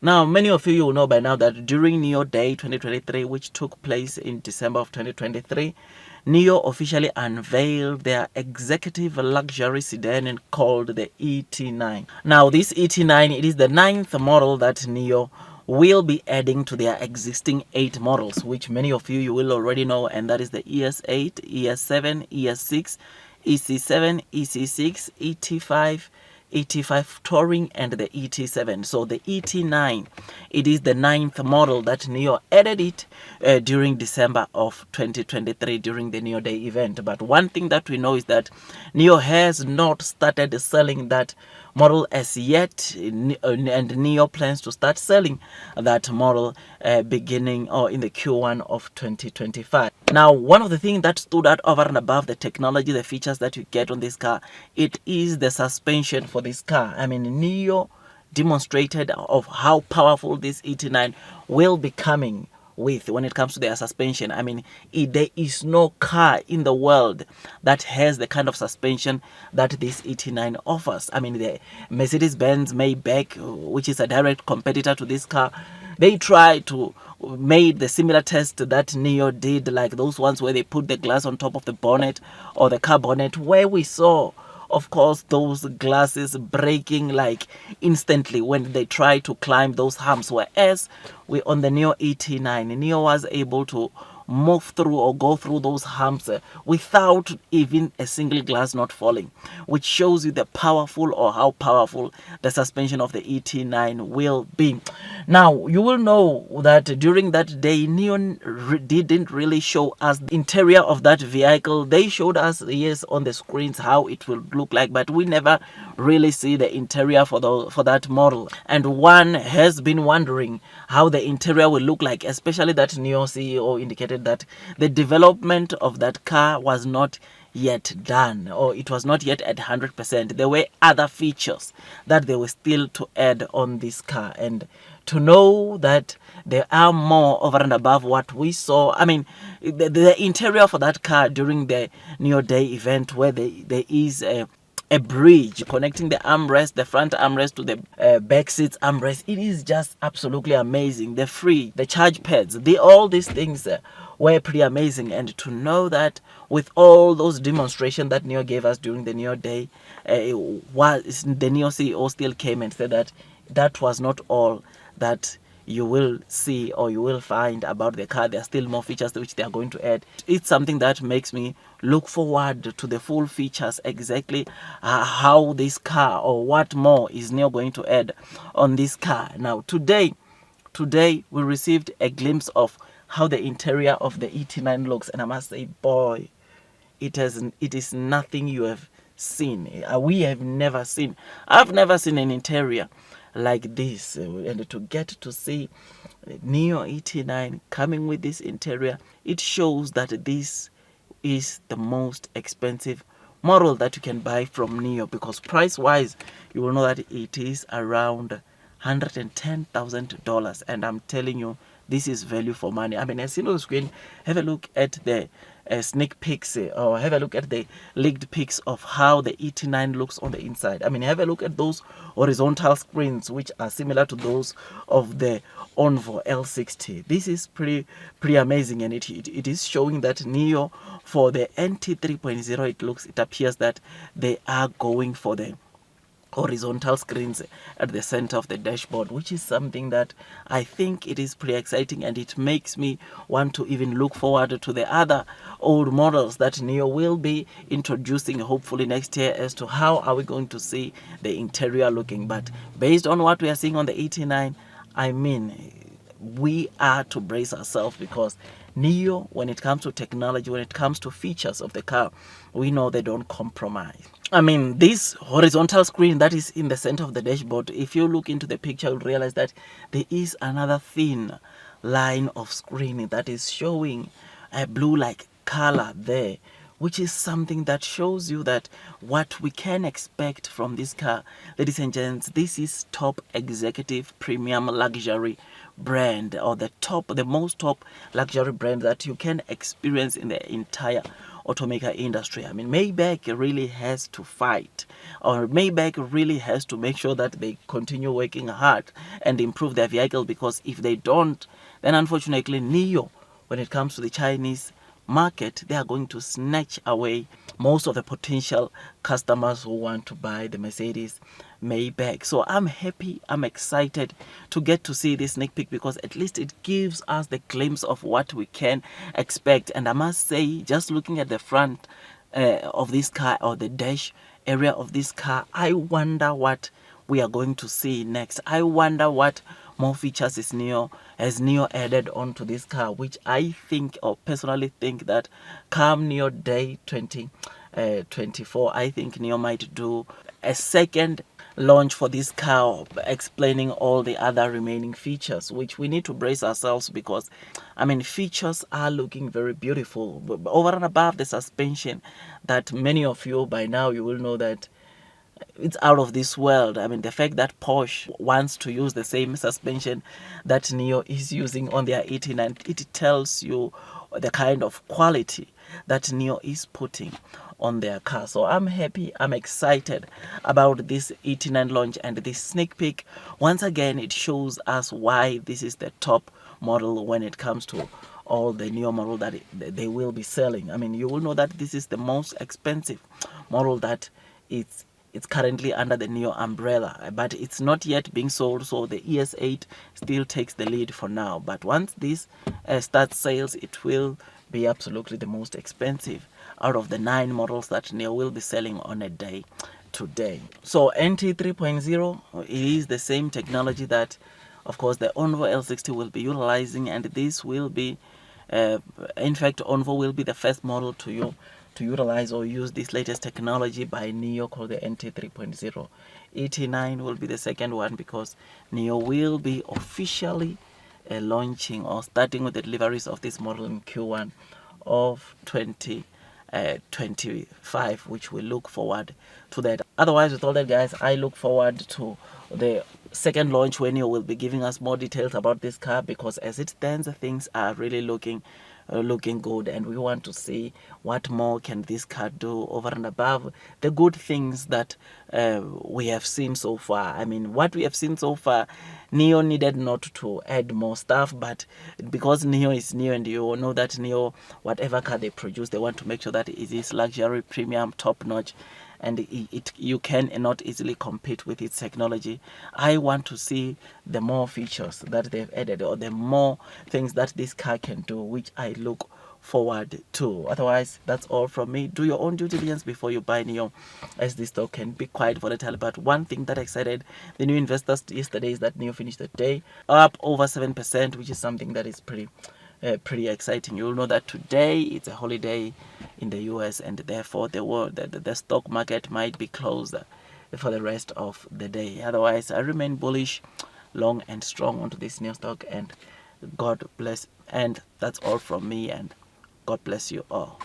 Now, many of you will know by now that during Nio Day 2023, which took place in December of 2023, Nio officially unveiled their executive luxury sedan called the ET9. Now, this ET9, it is the 9th model that Nio will be adding to their existing 8 models, which many of you will already know, and that is the ES8, ES7, ES6, EC7, EC6, ET5, ET5 Touring, and the ET7. So the ET9, it is the 9th model that Nio added it during December of 2023 during the Nio Day event. But one thing that we know is that Nio has not started selling that model as yet, and Nio plans to start selling that model beginning or in the Q1 of 2025. Now, one of the things that stood out over and above the technology, the features that you get on this car, it is the suspension for this car. I mean, Nio demonstrated of how powerful this ET9 will be coming with when it comes to their suspension. I mean, there is no car in the world that has the kind of suspension that this ET9 offers. I mean, the Mercedes-Benz Maybach, which is a direct competitor to this car, they try to made the similar test that Nio did, like those ones where they put the glass on top of the bonnet or the car bonnet, where we saw, of course, those glasses breaking like instantly when they try to climb those humps. Whereas we on the Nio ET9, Nio was able to move through or go through those humps without even a single glass not falling, which shows you the powerful or how powerful the suspension of the ET9 will be. Now, you will know that during that day, Nio didn't really show us the interior of that vehicle. They showed us, yes, on the screens how it will look like, but we never really see the interior for that model. And one has been wondering how the interior will look like, especially that Nio CEO indicated that the development of that car was not yet done, or it was not yet at 100%. There were other features that they were still to add on this car, and to know that there are more over and above what we saw. I mean, the interior for that car during the Nio Day event, where there is a bridge connecting the armrest, the front armrest, to the back seats armrest. It is just absolutely amazing. The fridge, the charge pads, all these things were pretty amazing. And to know that with all those demonstrations that Nio gave us during the Nio Day, the Nio CEO still came and said that that was not all that you will see or you will find about the car. There are still more features which they are going to add. It's something that makes me look forward to the full features, exactly how this car or what more is Nio going to add on this car. Now, today we received a glimpse of how the interior of the ET9 looks, and I must say, boy, it is nothing you have seen. We have never seen. I've never seen an interior like this, and to get to see Nio ET9 coming with this interior, it shows that this is the most expensive model that you can buy from Nio, because price wise you will know that it is around $110,000, and I'm telling you, this is value for money. I mean, as you know, screen, have a look at the sneak peeks or have a look at the leaked pics of how the ET9 looks on the inside. I mean, have a look at those horizontal screens which are similar to those of the Onvo L60. This is pretty amazing, and it is showing that Nio, for the NT 3.0, it appears that they are going for the horizontal screens at the center of the dashboard, which is something that I think it is pretty exciting, and it makes me want to even look forward to the other old models that Nio will be introducing hopefully next year, as to how are we going to see the interior looking. But based on what we are seeing on the ET9, I mean, we are to brace ourselves, because Nio, when it comes to technology, when it comes to features of the car, we know they don't compromise. I mean, this horizontal screen that is in the center of the dashboard, if you look into the picture, you'll realize that there is another thin line of screen that is showing a blue-like color there, which is something that shows you that what we can expect from this car. Ladies and gents, this is top executive premium luxury brand, or the most top luxury brand that you can experience in the entire automaker industry. I mean, Maybach really has to fight, or Maybach really has to make sure that they continue working hard and improve their vehicle, because if they don't, then unfortunately Nio, when it comes to the Chinese market, they are going to snatch away most of the potential customers who want to buy the Mercedes Maybach. So I'm happy, I'm excited to get to see this sneak peek, because at least it gives us the glimpse of what we can expect. And I must say, just looking at the front of this car, or the dash area of this car, I wonder what we are going to see next. I wonder what more features has Nio added onto this car, which I think, or personally think, that come Nio Day 2024, I think Nio might do a second launch for this car, explaining all the other remaining features, which we need to brace ourselves, because I mean, features are looking very beautiful. Over and above the suspension, that many of you by now, you will know that it's out of this world. I mean, the fact that Porsche wants to use the same suspension that Nio is using on their ET9, it tells you the kind of quality that Nio is putting on their car. So I'm happy, I'm excited about this ET9 launch and this sneak peek. Once again, it shows us why this is the top model when it comes to all the Nio model that they will be selling. I mean, you will know that this is the most expensive model that it's currently under the Nio umbrella, but it's not yet being sold, so the ES8 still takes the lead for now. But once this starts sales, it will be absolutely the most expensive out of the 9 models that Nio will be selling on a day today. So NT 3.0 is the same technology that, of course, the Onvo L60 will be utilizing, and this will be, in fact, Onvo will be the first model to utilize or use this latest technology by Nio, called the NT 3.0. ET9 will be the second one, because Nio will be officially launching or starting with the deliveries of this model in Q1 of 2025, which we look forward to that. Otherwise, with all that, guys, I look forward to the second launch when Nio will be giving us more details about this car, because as it stands, things are really looking good, and we want to see what more can this car do over and above the good things that we have seen so far. I mean, what we have seen so far, Nio needed not to add more stuff, but because Nio is Nio, and you know that Nio, whatever car they produce, they want to make sure that it is luxury, premium, top notch, and you can not easily compete with its technology. I want to see the more features that they've added, or the more things that this car can do, which I look forward to. Otherwise, that's all from me. Do your own due diligence before you buy Nio, as this stock can be quite volatile. But one thing that excited the new investors yesterday is that Nio finished the day up over 7%, which is something that is pretty exciting. You'll know that today it's a holiday in the US, and therefore the stock market might be closed for the rest of the day. Otherwise, I remain bullish, long and strong onto this Nio stock, and God bless. And that's all from me, and God bless you all.